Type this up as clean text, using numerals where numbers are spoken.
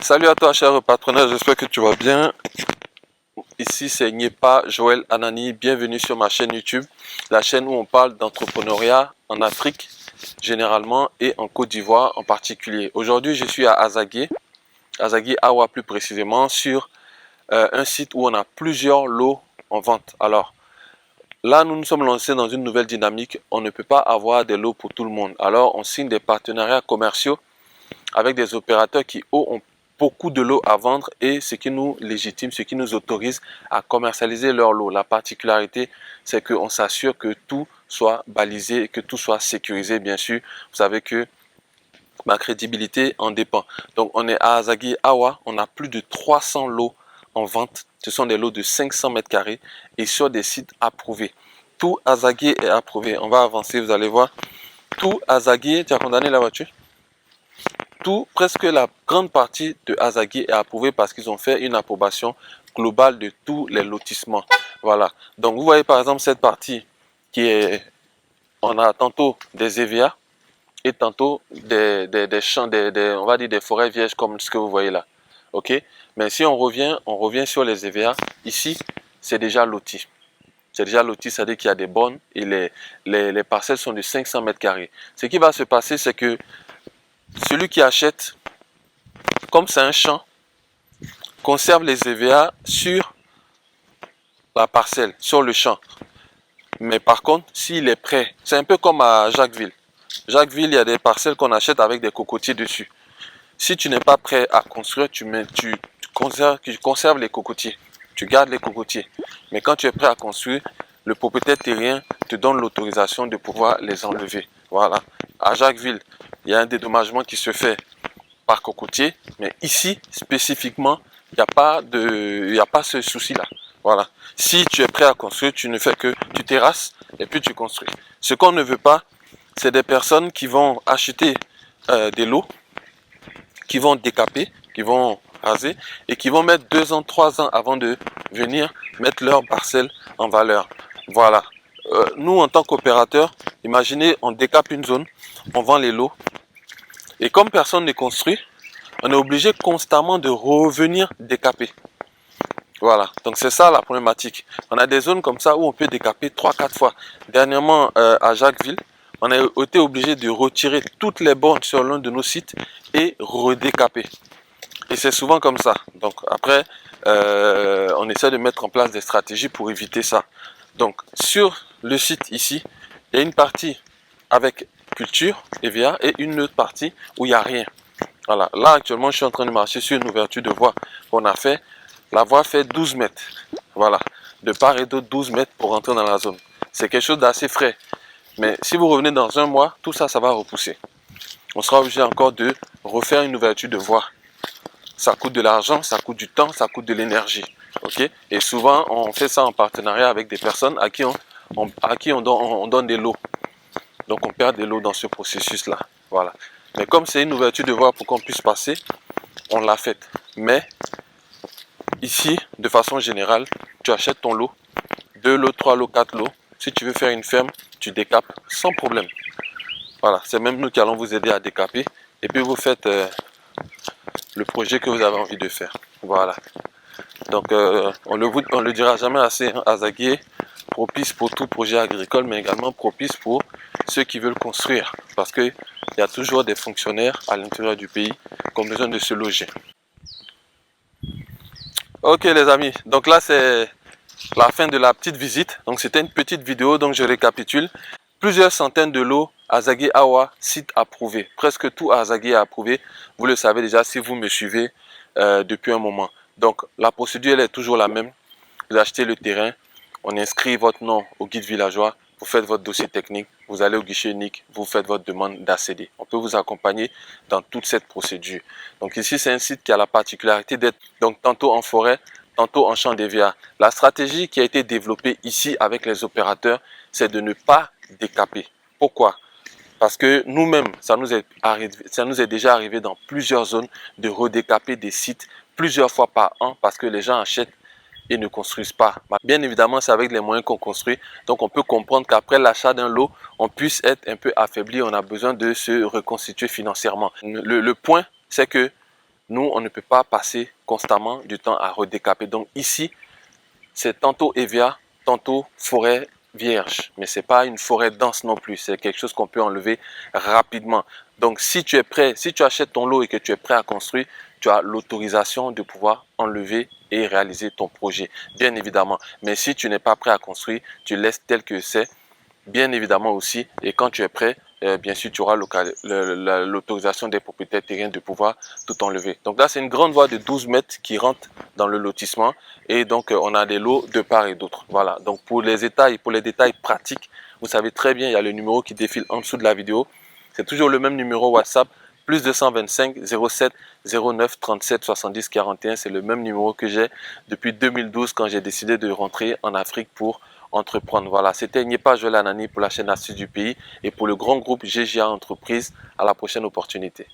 Salut à toi, cher partenaire, j'espère que tu vas bien. Ici, c'est Nyepa Joël Anani. Bienvenue sur ma chaîne YouTube, la chaîne où on parle d'entrepreneuriat en Afrique généralement et en Côte d'Ivoire en particulier. Aujourd'hui, je suis à Azagué, Azagué Awa plus précisément, sur un site où on a plusieurs lots en vente. Alors, là, nous nous sommes lancés dans une nouvelle dynamique. On ne peut pas avoir des lots pour tout le monde. Alors, on signe des partenariats commerciaux avec des opérateurs qui ont beaucoup de lots à vendre et ce qui nous légitime, ce qui nous autorise à commercialiser leurs lots. La particularité, c'est qu'on s'assure que tout soit balisé, que tout soit sécurisé, bien sûr. Vous savez que ma crédibilité en dépend. Donc, on est à Azagué Awa, on a plus de 300 lots en vente. Ce sont des lots de 500 mètres carrés et sur des sites approuvés. Tout Azagué est approuvé. On va avancer, vous allez voir. Tout Azagué, tu as condamné la voiture? Presque la grande partie de Azagué est approuvée parce qu'ils ont fait une approbation globale de tous les lotissements. Voilà. Donc, vous voyez par exemple cette partie qui est, on a tantôt des EVA et tantôt des champs, on va dire des forêts vierges comme ce que vous voyez là. OK? Mais si on revient sur les EVA, ici, c'est déjà loti. C'est déjà loti, c'est-à-dire qu'il y a des bornes et les parcelles sont de 500 mètres carrés. Ce qui va se passer, c'est que celui qui achète, comme c'est un champ, conserve les EVA sur la parcelle, sur le champ. Mais par contre, s'il est prêt, c'est un peu comme à Jacquesville. Jacquesville, il y a des parcelles qu'on achète avec des cocotiers dessus. Si tu n'es pas prêt à construire, tu conserves les cocotiers. Tu gardes les cocotiers. Mais quand tu es prêt à construire, le propriétaire terrien te donne l'autorisation de pouvoir les enlever. Voilà. À Jacquesville, il y a un dédommagement qui se fait par cocotier, mais ici spécifiquement, il n'y a pas ce souci-là. Voilà. Si tu es prêt à construire, tu ne fais que tu terrasses et puis tu construis. Ce qu'on ne veut pas, c'est des personnes qui vont acheter des lots, qui vont décaper, qui vont raser et qui vont mettre 2 ans, 3 ans avant de venir mettre leur parcelle en valeur. Voilà. Nous, en tant qu'opérateurs, imaginez, on décape une zone, on vend les lots et comme personne ne construit, on est obligé constamment de revenir décaper. Voilà, donc c'est ça la problématique. On a des zones comme ça où on peut décaper 3-4 fois. Dernièrement, à Jacquesville, on a été obligé de retirer toutes les bornes sur l'un de nos sites et redécaper. Et c'est souvent comme ça. Donc après, on essaie de mettre en place des stratégies pour éviter ça. Donc sur le site ici, il y a une partie avec culture, EVA, et une autre partie où il n'y a rien. Voilà, là actuellement je suis en train de marcher sur une ouverture de voie qu'on a fait. La voie fait 12 mètres. Voilà, de part et d'autre 12 mètres pour rentrer dans la zone. C'est quelque chose d'assez frais. Mais si vous revenez dans un mois, tout ça, ça va repousser. On sera obligé encore de refaire une ouverture de voie. Ça coûte de l'argent, ça coûte du temps, ça coûte de l'énergie. Ok? Et souvent, on fait ça en partenariat avec des personnes à qui on donne des lots. Donc on perd des lots dans ce processus-là. Voilà. Mais comme c'est une ouverture de voie pour qu'on puisse passer, on l'a faite. Mais ici, de façon générale, tu achètes ton lot, 2 lots, 3 lots, 4 lots. Si tu veux faire une ferme, tu décapes sans problème. Voilà, c'est même nous qui allons vous aider à décaper. Et puis vous faites le projet que vous avez envie de faire. Voilà. Donc on le dira jamais assez, hein, Azagué, propice pour tout projet agricole, mais également propice pour ceux qui veulent construire. Parce qu'il y a toujours des fonctionnaires à l'intérieur du pays qui ont besoin de se loger. Ok les amis, donc là c'est la fin de la petite visite. Donc c'était une petite vidéo, donc je récapitule. Plusieurs centaines de lots, Azagué Awa, site approuvé. Presque tout Azagué est approuvé. Vous le savez déjà si vous me suivez depuis un moment. Donc la procédure elle est toujours la même. Vous achetez le terrain, on inscrit votre nom au guide villageois, vous faites votre dossier technique, vous allez au guichet unique, vous faites votre demande d'ACD. On peut vous accompagner dans toute cette procédure. Donc ici, c'est un site qui a la particularité d'être donc tantôt en forêt, tantôt en champ d'EVA. La stratégie qui a été développée ici avec les opérateurs, c'est de ne pas décaper. Pourquoi? Parce que nous-mêmes, ça nous est déjà arrivé dans plusieurs zones de redécaper des sites plusieurs fois par an parce que les gens achètent et ne construisent pas. Bien évidemment, c'est avec les moyens qu'on construit. Donc, on peut comprendre qu'après l'achat d'un lot, on puisse être un peu affaibli. On a besoin de se reconstituer financièrement. Le point, c'est que nous, on ne peut pas passer constamment du temps à redécaper. Donc ici, c'est tantôt Evia, tantôt forêt vierge. Mais ce n'est pas une forêt dense non plus. C'est quelque chose qu'on peut enlever rapidement. Donc si tu es prêt, si tu achètes ton lot et que tu es prêt à construire, tu as l'autorisation de pouvoir enlever et réaliser ton projet, bien évidemment. Mais si tu n'es pas prêt à construire, tu laisses tel que c'est, bien évidemment aussi. Et quand tu es prêt, bien sûr, tu auras l'autorisation des propriétaires terriens de pouvoir tout enlever. Donc là, c'est une grande voie de 12 mètres qui rentre dans le lotissement. Et donc, on a des lots de part et d'autre. Voilà. Donc, pour les détails pratiques, vous savez très bien, il y a le numéro qui défile en dessous de la vidéo. C'est toujours le même numéro WhatsApp. Plus 225 07 09 37 70 41. C'est le même numéro que j'ai depuis 2012 quand j'ai décidé de rentrer en Afrique pour entreprendre. Voilà, c'était Nyepa Joel Anani pour la chaîne Astuces du pays et pour le grand groupe GGA Entreprise. À la prochaine opportunité.